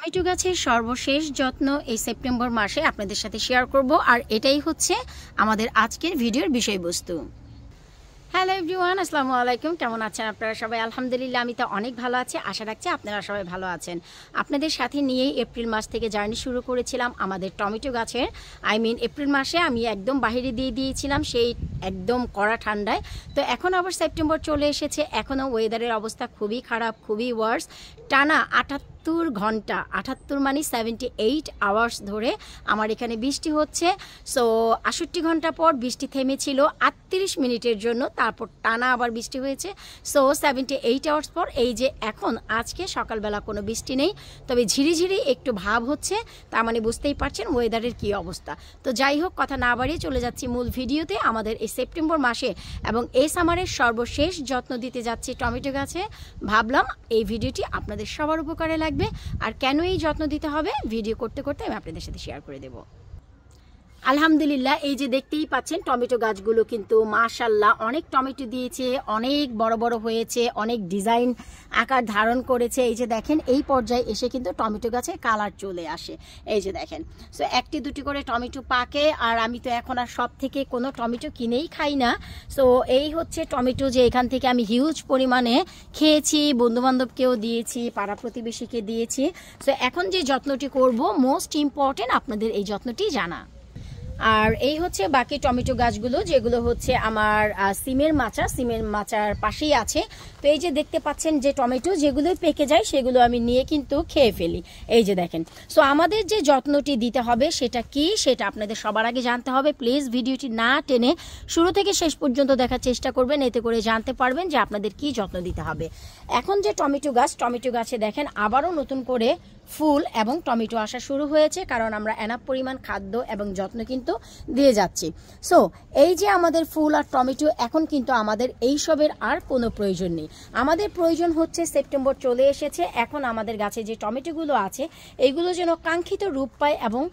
Tomato গাছের সর্বশেষ যত্ন এই সেপ্টেম্বর মাসে আপনাদের সাথে শেয়ার করব, আর এটাই হচ্ছে আমাদের আজকের ভিডিওর বিষয়বস্তু। হ্যালো এভরিওয়ান, আসসালামু আলাইকুম। কেমন আছেন আপনারা সবাই? আলহামদুলিল্লাহ, আমি তো অনেক ভালো আছি। আশা রাখছি আপনারা সবাই ভালো আছেন। আপনাদের সাথে নিয়েই এপ্রিল মাস থেকে জার্নি শুরু করেছিলাম আমাদের টমেটো গাছের। এপ্রিল মাসে আমি একদম বাহিরে দিয়ে দিয়েছিলাম সেই একদম কড়া ঠান্ডায়। তো এখন আবার সেপ্টেম্বর চলে এসেছে, এখনও ওয়েদারের অবস্থা খুবই খারাপ, খুবই ওয়ার্স। টানা 78 ঘন্টা, 78 মানে 78 আওয়ার্স ধরে আমার এখানে বৃষ্টি হচ্ছে। সো 68 ঘন্টা পর বৃষ্টি থেমেছিল 38 মিনিটের জন্য, তারপর টানা আবার বৃষ্টি হয়েছে। সো 78 আওয়ার্স পর এই যে এখন আজকে সকালবেলা কোনো বৃষ্টি নেই, তবে ঝিরিঝিরি একটু ভাব হচ্ছে। তার মানে বুঝতেই পারছেন ওয়েদারের কী অবস্থা। তো যাই হোক, কথা না বাড়িয়ে চলে যাচ্ছি মূল ভিডিওতে। আমাদের এই সেপ্টেম্বর মাসে এবং এই সামারের সর্বশেষ যত্ন দিতে যাচ্ছি টমেটো গাছে। ভাবলাম এই ভিডিওটি আপনাদের সবার উপকারে লাগবে, আর কেন এই যত্ন দিতে হবে ভিডিও করতে করতে আমি আপনাদের সাথে শেয়ার করে দেব। আলহামদুলিল্লাহ, এই যে দেখতেই পাচ্ছেন টমেটো গাছগুলো কিন্তু মাশাআল্লাহ অনেক টমেটো দিয়েছে, অনেক বড় বড় হয়েছে, অনেক ডিজাইন আকার ধারণ করেছে। এই যে দেখেন, এই পর্যায়ে এসে কিন্তু টমেটো গাছে কালার চলে আসে। এই যে দেখেন, সো একটি দুটি করে টমেটো পাকে। আর আমি তো এখন আর সব থেকে কোনো টমেটো কিনেই খাই না। সো এই হচ্ছে টমেটো যে এখান থেকে আমি হিউজ পরিমাণে খেয়েছি, বন্ধুবান্ধবকেও দিয়েছি, পাড়া প্রতিবেশীকে দিয়েছি। সো এখন যে যত্নটি করব, মোস্ট ইম্পর্টেন্ট আপনাদের এই যত্নটি জানা। আর এই হচ্ছে বাকি টমেটো গাছগুলো, যেগুলো হচ্ছে আমার সিমের মাচার পাশেই আছে। তো এই যে দেখতে পাচ্ছেন যে টমেটো যেগুলো পেকে যায় সেগুলো আমি নিয়ে কিন্তু খেয়ে ফেলি। এই যে দেখেন, সো আমাদের যে যত্নটি দিতে হবে সেটা কি, সেটা আপনাদের সবার আগে জানতে হবে। প্লিজ ভিডিওটি না টেনে শুরু থেকে শেষ পর্যন্ত দেখার চেষ্টা করবেন, এতে করে জানতে পারবেন যে আপনাদের কি যত্ন দিতে হবে। এখন যে টমেটো গাছে দেখেন আবারও নতুন করে ফুল এবং টমেটো আসা শুরু হয়েছে, কারণ আমরা এনাফ পরিমাণ খাদ্য এবং যত্ন কিন্তু দিয়ে যাচ্ছি। সো এই যে আমাদের ফুল আর টমেটো, এখন কিন্তু আমাদের এইসবের আর কোনো প্রয়োজন নেই। আমাদের প্রয়োজন হচ্ছে সেপ্টেম্বর চলে এসেছে, এখন আমাদের গাছে যে টমেটোগুলো আছে এইগুলো যেন কাঙ্ক্ষিত রূপ পায় এবং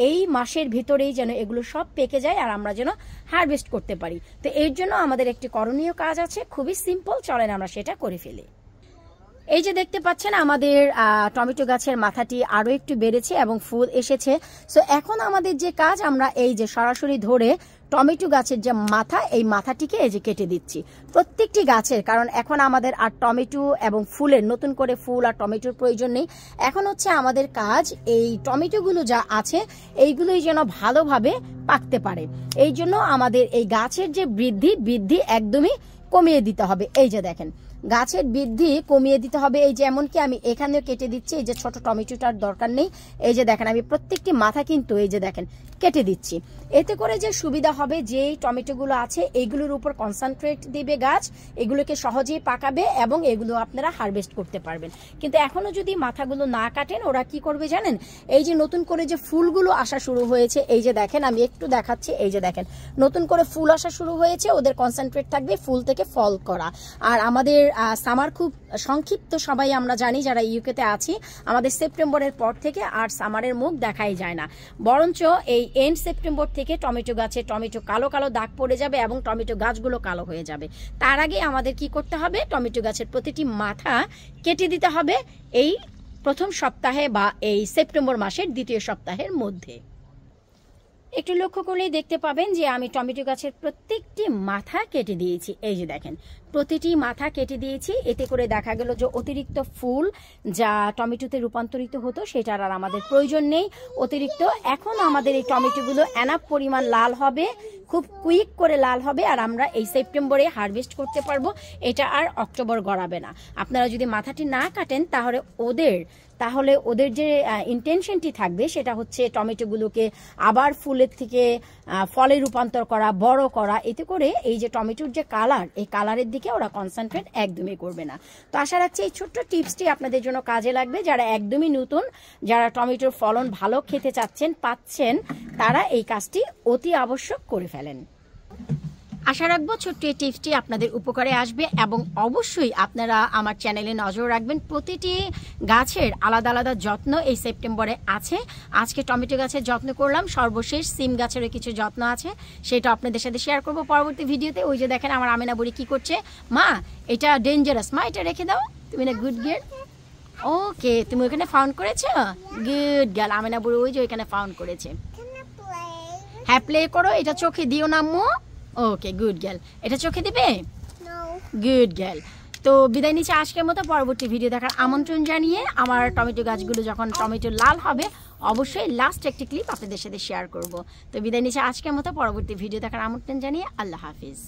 এই মাসের ভিতরেই যেন এগুলো সব পেকে যায় আর আমরা যেন হারভেস্ট করতে পারি। তো এর জন্য আমাদের একটি করণীয় কাজ আছে, খুবই সিম্পল, চলেন আমরা সেটা করে ফেলি। এই যে দেখতে পাচ্ছেন আমাদের টমেটো গাছের মাথাটি আরও একটু বেড়েছে এবং ফুল এসেছে। সো এখন আমাদের যে কাজ, আমরা এই যে সরাসরি ধরে টমেটো গাছের যে মাথা, এই মাথাটিকে এই যে কেটে দিচ্ছি প্রত্যেকটি গাছের, কারণ এখন আমাদের আর টমেটো এবং ফুলের নতুন করে ফুল আর টমেটোর প্রয়োজন নেই। এখন হচ্ছে আমাদের কাজ এই টমেটোগুলো যা আছে এইগুলোই যেন ভালোভাবে পাকতে পারে। এই জন্য আমাদের এই গাছের যে বৃদ্ধি একদমই কমিয়ে দিতে হবে। এই যে দেখেন, গাছের বৃদ্ধি কমিয়ে দিতে হবে। এই যে এমনকি আমি এখানেও কেটে দিচ্ছি, এই যে ছোট টমেটোটার দরকার নেই। এই যে দেখেন, আমি প্রত্যেকটি মাথা কিন্তু এই যে দেখেন কেটে দিচ্ছি। এতে করে যে সুবিধা হবে, যেই টমেটোগুলো আছে এইগুলোর উপর কনসেন্ট্রেট দিবে গাছ, এগুলোকে সহজেই পাকাবে এবং এগুলো আপনারা হারভেস্ট করতে পারবেন। কিন্তু এখনো যদি মাথাগুলো না কাটেন, ওরা কি করবে জানেন? এই যে নতুন করে যে ফুলগুলো আসা শুরু হয়েছে, এই যে দেখেন আমি একটু দেখাচ্ছি, এই যে দেখেন নতুন করে ফুল আসা শুরু হয়েছে, ওদের কনসেন্ট্রেট থাকবে ফুল থেকে ফল করা। আর আমাদের সামার খুব সংক্ষিপ্ত, সবাই আমরা জানি যারা ইউকেতে আছি, আমাদের সেপ্টেম্বরের পর থেকে আর সামারের মুখ দেখাই যায় না। বরঞ্চ এই এন্ড সেপ্টেম্বর থেকে টমেটো গাছে টমেটো কালো কালো দাগ পড়ে যাবে এবং টমেটো গাছগুলো কালো হয়ে যাবে। তার আগে আমাদের কি করতে হবে? টমেটো গাছের প্রতিটি মাথা কেটে দিতে হবে এই প্রথম সপ্তাহে বা এই সেপ্টেম্বর মাসের দ্বিতীয় সপ্তাহের মধ্যে। একটু লক্ষ্য করলেই দেখতে পাবেন যে আমি টমেটো গাছের প্রত্যেকটি মাথা কেটে দিয়েছি। এই যে দেখেন, প্রতিটি মাথা কেটে দিয়েছি। এতে করে দেখা গেল যে অতিরিক্ত ফুল যা টমেটোতে রূপান্তরিত হতো সেটার আর আমাদের প্রয়োজন নেই। অতিরিক্ত এখন আমাদের এই টমেটোগুলো এনাফ পরিমাণ লাল হবে, খুব কুইক করে লাল হবে, আর আমরা এই সেপ্টেম্বরে হারভেস্ট করতে পারবো। এটা আর অক্টোবর গড়াবে না। আপনারা যদি মাথাটি না কাটেন তাহলে ওদের যে ইন্টেনশনটি থাকবে সেটা হচ্ছে টমেটোগুলোকে আবার ফুলের থেকে ফলে রূপান্তর করা, বড় করা। এতে করে এই যে টমেটোর যে কালার, এই কালারের দিকে ওরা কনসেন্ট্রেট একদমই করবে না। তো আশা রাখছি এই ছোট্ট টিপসটি আপনাদের জন্য কাজে লাগবে। যারা একদমই নতুন, যারা টমেটোর ফলন ভালো খেতে পাচ্ছেন, তারা এই কাজটি অতি আবশ্যক করে ফেলেন। আশা রাখবো ছোট্ট এই টিপসটি আপনাদের উপকারে আসবে এবং অবশ্যই আপনারা আমার চ্যানেলে নজর রাখবেন। প্রতিটি গাছের আলাদা আলাদা যত্ন এই সেপ্টেম্বরে আছে। আজকে টমেটো গাছের যত্ন করলাম, সর্বশেষ সিম গাছেরও কিছু যত্ন আছে, সেটা আপনাদের সাথে শেয়ার করব পরবর্তী ভিডিওতে। ওই যে দেখেন আমার আমেনা বুড়ি কি করছে, মা এটা ডেঞ্জারাস, মা এটা রেখে দাও, তুমি না গুড গিয়ার। ওকে, তুমি ওখানে ফাউন্ড করেছো? Good girl. আমেনা বুড়ো ওই যে ওইখানে ফাউন্ড করেছে। হ্যাঁ, প্লে করো। এটা চোখে দিও না আম্মু। ওকে, গুড গার্ল। এটা চোখে দিবে? Good girl. তো বিদায় নিচ্ছে আজকের মতো। পরবর্তী ভিডিও দেখার আমন্ত্রণ জানিয়ে আমার টমেটো গাছগুলো যখন টমেটো লাল হবে অবশ্যই লাস্ট একটি ক্লিপ আপনাদের সাথে শেয়ার করব। তো বিদায় নিচ্ছে আজকের মতো। পরবর্তী ভিডিও দেখার আমন্ত্রণ জানিয়ে আল্লাহ হাফিজ।